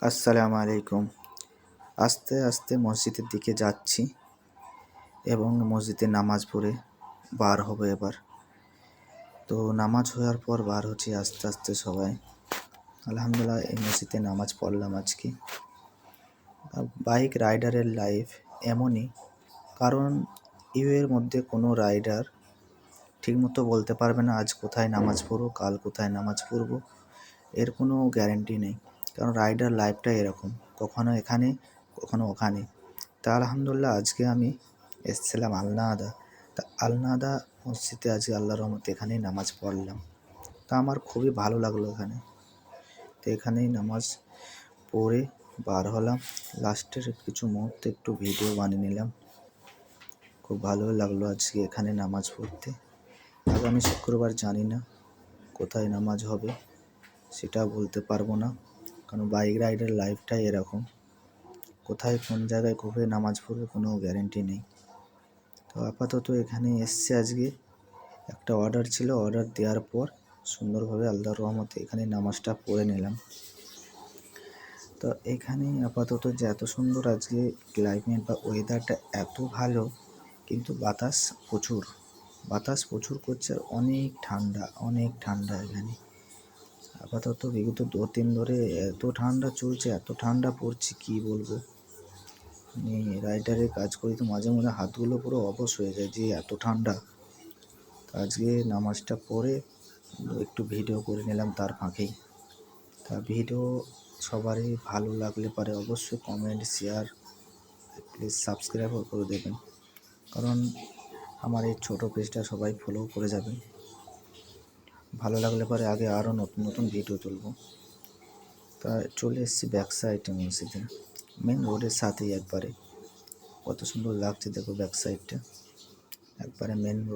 আসসালামু আলাইকুম। আস্তে আস্তে মসজিদের দিকে যাচ্ছি এবং মসজিদে নামাজ পড়ে বার হব এবার। তো নামাজ হওয়ার পর বার হচ্ছি আস্তে আস্তে সবাই। আলহামদুলিল্লাহ এই মসজিদে নামাজ পড়লাম আজকে। বাইক রাইডারের লাইফ এমনই, কারণ এর মধ্যে কোনো রাইডার ঠিকমতো বলতে পারবে না আজ কোথায় নামাজ পড়বো, কাল কোথায় নামাজ পড়বো, এর কোনো গ্যারেন্টি নেই। কারণ রাইডার লাইফটা এরকম, কখনো এখানে কখনো ওখানে। তা আলহামদুলিল্লাহ আজকে আমি এসেছিলাম আলনাদা। তা আলনাদা মসজিদে আজকে আল্লাহর রহমতে এখানেই নামাজ পড়লাম। তা আমার খুবই ভালো লাগলো এখানে। তো এখানেই নামাজ পড়ে বার হলাম। লাস্টের কিছু মুহূর্তে একটু ভিডিও বানিয়ে নিলাম। খুব ভালো লাগলো আজকে এখানে নামাজ পড়তে। আগামী শুক্রবার জানি না কোথায় নামাজ হবে, সেটা বলতে পারবো না, কারণ বাইক রাইডের লাইফটাই এরকম। কোথায় কোন জায়গায় কবে নামাজ পড়বো কোনো গ্যারেন্টি নেই। তো আপাতত এখানে এসছে আজকে। একটা অর্ডার ছিল, অর্ডার দেওয়ার পর সুন্দরভাবে আল্লাহর রহমতে এখানে নামাজটা পড়ে নিলাম। তো এখানে আপাতত যে এত সুন্দর আজকে ক্লাইমেট বা ওয়েদারটা এত ভালো, কিন্তু বাতাস প্রচুর করছে, অনেক ঠান্ডা এখানে। আপাতত বিগত 2-3 ধরে এত ঠান্ডা চলছে, এত ঠান্ডা পড়ছে কি বলবো। রাইডারে কাজ করি তো মাঝে মাঝে হাতগুলো পুরো অবশ হয়ে যায় যে এত ঠান্ডা। আজকে নামাজটা পড়ে একটু ভিডিও করে নিলাম তার ফাঁকেই। তা ভিডিও সবারই ভালো লাগলে পারে অবশ্যই কমেন্ট, শেয়ার, প্লিজ সাবস্ক্রাইবও করে দেবেন, কারণ আমার এই ছোটো পেজটা সবাই ফলো করে যাবেন। ভালো লাগলে পরে আগে আরও নতুন নতুন ভিডিও তুলবো। তা চলে এসেছি ব্যাক সাইডে মসজিদে, মেন রোডের সাথেই একবারে। কত সুন্দর লাগছে দেখো ব্যাক সাইডটা, একবারে মেন রোড।